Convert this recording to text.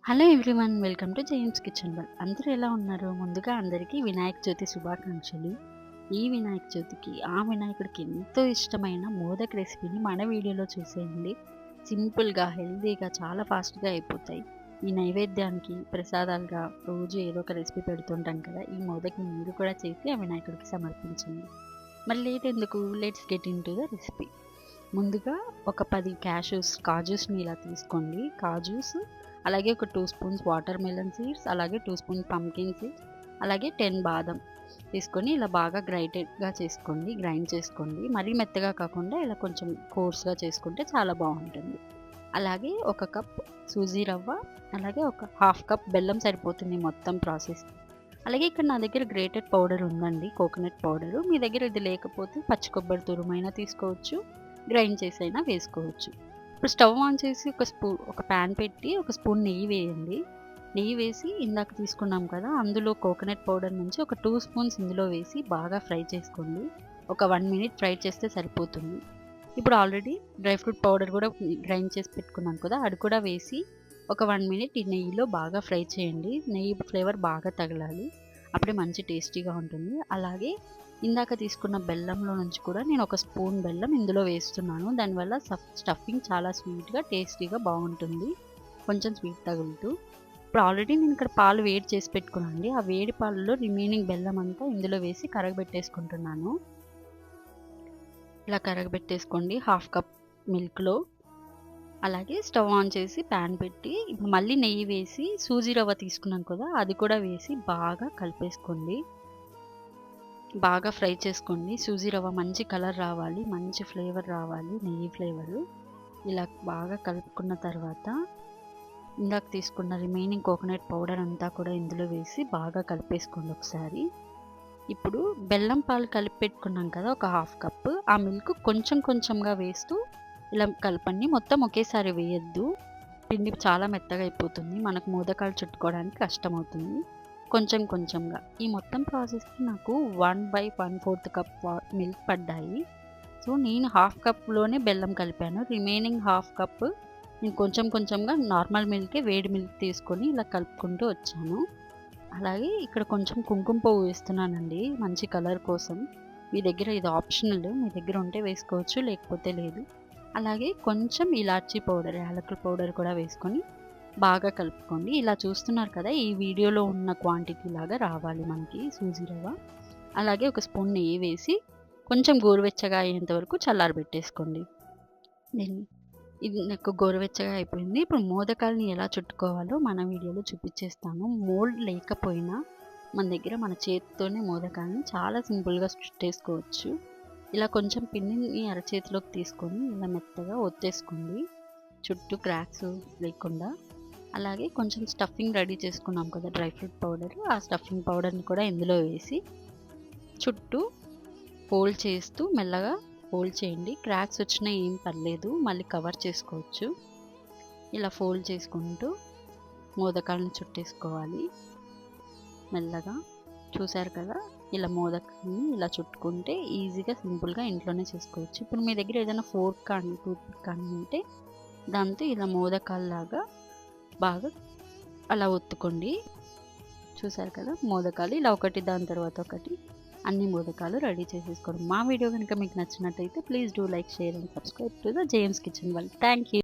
Hello everyone, welcome to James kitchen world. అందరూ ఎలా ఉన్నారు? ముందుగా అందరికీ వినాయక చవితి శుభాకాంక్షలు. ఈ వినాయక చవితికి ఆ వినాయకుడికి ఎంతో ఇష్టమైన మోదక్ రెసిపీని మన వీడియోలో చూసేయండి. సింపుల్గా, హెల్తీగా, చాలా ఫాస్ట్గా అయిపోతాయి. ఈ నైవేద్యానికి ప్రసాదాలుగా రోజు ఏదో ఒక రెసిపీ పెడుతుంటాం కదా, ఈ మోదక్ని మీరు కూడా చేసి ఆ వినాయకుడికి సమర్పించండి. మరి లేట్ ఎందుకు, let's get in to the recipe. ముందుగా ఒక 10 కాజూస్ని ఇలా తీసుకోండి. కాజూస్, అలాగే ఒక 2 స్పూన్స్ వాటర్ మెలన్ సీడ్స్, అలాగే 2 స్పూన్స్ పంకిన్ సీడ్స్, అలాగే 10 బాదం తీసుకొని ఇలా బాగా గ్రైండ్ చేసుకోండి. మరీ మెత్తగా కాకుండా ఇలా కొంచెం కోర్స్గా చేసుకుంటే చాలా బాగుంటుంది. అలాగే ఒక కప్ సూజీ రవ్వ, అలాగే ఒక హాఫ్ కప్ బెల్లం సరిపోతుంది మొత్తం ప్రాసెస్. అలాగే ఇక్కడ నా దగ్గర గ్రేటెడ్ పౌడర్ ఉందండి, కోకోనట్ పౌడరు. మీ దగ్గర ఇది లేకపోతే పచ్చి కొబ్బరి తురుమైనా తీసుకోవచ్చు, గ్రైండ్ చేసైనా వేసుకోవచ్చు. ఇప్పుడు స్టవ్ ఆన్ చేసి ఒక ప్యాన్ పెట్టి ఒక స్పూన్ నెయ్యి వేయండి. నెయ్యి వేసి ఇందాక తీసుకున్నాం కదా, అందులో కోకోనట్ పౌడర్ నుంచి ఒక 2 స్పూన్స్ ఇందులో వేసి బాగా ఫ్రై చేసుకోండి. ఒక 1 మినిట్ ఫ్రై చేస్తే సరిపోతుంది. ఇప్పుడు ఆల్రెడీ డ్రై ఫ్రూట్ పౌడర్ కూడా గ్రైండ్ చేసి పెట్టుకున్నాం కదా, అది కూడా వేసి ఒక 1 మినిట్ ఈ నెయ్యిలో బాగా ఫ్రై చేయండి. నెయ్యి ఫ్లేవర్ బాగా తగలాలి, అప్పుడే మంచి టేస్టీగా ఉంటుంది. అలాగే ఇందాక తీసుకున్న బెల్లంలో నుంచి కూడా నేను ఒక స్పూన్ బెల్లం ఇందులో వేస్తున్నాను. దానివల్ల స్టఫింగ్ చాలా స్వీట్గా, టేస్టీగా బాగుంటుంది, కొంచెం స్వీట్ తగులుతూ. ఇప్పుడు ఆల్రెడీ నేను ఇక్కడ పాలు వేడి చేసి పెట్టుకున్నానండి. ఆ వేడి పాలలో రిమైనింగ్ బెల్లం అంతా ఇందులో వేసి కరగబెట్టేసుకుంటున్నాను. ఇలా కరగబెట్టేసుకోండి హాఫ్ కప్ మిల్క్లో. అలాగే స్టవ్ ఆన్ చేసి ప్యాన్ పెట్టి ఇప్పుడు మళ్ళీ నెయ్యి వేసి సూజీ రవ్వ తీసుకున్నాం కదా, అది కూడా వేసి బాగా కలిపేసుకోండి. బాగా ఫ్రై చేసుకోండి. సూజీ రవ్వ మంచి కలర్ రావాలి, మంచి ఫ్లేవర్ రావాలి, నెయ్యి ఫ్లేవరు. ఇలా బాగా కలుపుకున్న తర్వాత ఇందాక తీసుకున్న రిమైనింగ్ కోకోనట్ పౌడర్ అంతా కూడా ఇందులో వేసి బాగా కలిపేసుకోండి ఒకసారి. ఇప్పుడు బెల్లం పాలు కలిపి పెట్టుకున్నాం కదా, ఒక హాఫ్ కప్, ఆ మిల్క్ కొంచెం కొంచెంగా వేస్తూ ఇలా కలపండి. మొత్తం ఒకేసారి వేయద్దు, పిండి చాలా మెత్తగా అయిపోతుంది, మనకు మోదకాలు చుట్టుకోవడానికి కష్టమవుతుంది. కొంచెం కొంచెంగా. ఈ మొత్తం ప్రాసెస్కి నాకు 1/1/4 కప్ మిల్క్ పడ్డాయి. సో నేను హాఫ్ కప్లోనే బెల్లం కలిపాను. రిమైనింగ్ హాఫ్ కప్ నేను కొంచెం కొంచెంగా నార్మల్ మిల్కే, వేడి మిల్క్ తీసుకొని ఇలా కలుపుకుంటూ వచ్చాను. అలాగే ఇక్కడ కొంచెం కుంకుమ పువ్వు వేస్తున్నానండి, మంచి కలర్ కోసం. మీ దగ్గర ఇది ఆప్షనల్, మీ దగ్గర ఉంటే వేసుకోవచ్చు, లేకపోతే లేదు. అలాగే కొంచెం ఇలాచీ పౌడర్, యాలకుల పౌడర్ కూడా వేసుకొని బాగా కలుపుకోండి. ఇలా చూస్తున్నారు కదా, ఈ వీడియోలో ఉన్న క్వాంటిటీ లాగా రావాలి మనకి సూజీ రవ్వ. అలాగే ఒక స్పూన్ నెయ్యి వేసి కొంచెం గోరువెచ్చగా అయ్యేంత వరకు చల్లారబెట్టేసుకోండి. ఇది నాకు గోరువెచ్చగా అయిపోయింది. ఇప్పుడు మోదకాలని ఎలా చుట్టుకోవాలో మన వీడియోలో చూపించేస్తాను. మోల్డ్ లేకపోయినా మన దగ్గర మన చేతితోనే మోదకాలని చాలా సింపుల్గా చుట్టేసుకోవచ్చు. ఇలా కొంచెం పిండిని అరచేతిలోకి తీసుకొని ఇలా మెత్తగా ఒత్తేసుకోండి, చుట్టూ క్రాక్స్ లేకుండా. అలాగే కొంచెం స్టఫింగ్ రెడీ చేసుకున్నాం కదా, డ్రై ఫ్రూట్ పౌడర్, ఆ స్టఫింగ్ పౌడర్ని కూడా ఇందులో వేసి చుట్టూ ఫోల్డ్ చేస్తూ మెల్లగా ఫోల్డ్ చేయండి. క్రాక్స్ వచ్చినా ఏం పర్లేదు, మళ్ళీ కవర్ చేసుకోవచ్చు. ఇలా ఫోల్డ్ చేసుకుంటూ మోదకాలను చుట్టేసుకోవాలి మెల్లగా. చూసారు కదా, ఇలా మోదకాన్ని ఇలా చుట్టుకుంటే ఈజీగా సింపుల్గా ఇంట్లోనే చేసుకోవచ్చు. ఇప్పుడు మీ దగ్గర ఏదైనా ఫోర్క్ కానీ టూత్పిక్ కానీ ఉంటే దాంతో ఇలా మోదకాల్లాగా బాగా అలా ఒత్తుకోండి. చూసారు కదా, మోదకాలు ఇలా ఒకటి దాని తర్వాత ఒకటి అన్ని మోదకాలు రెడీ చేసేసుకోండి. మా వీడియో కనుక మీకు నచ్చినట్టయితే please do like, share and subscribe to the James kitchen world. Thank you.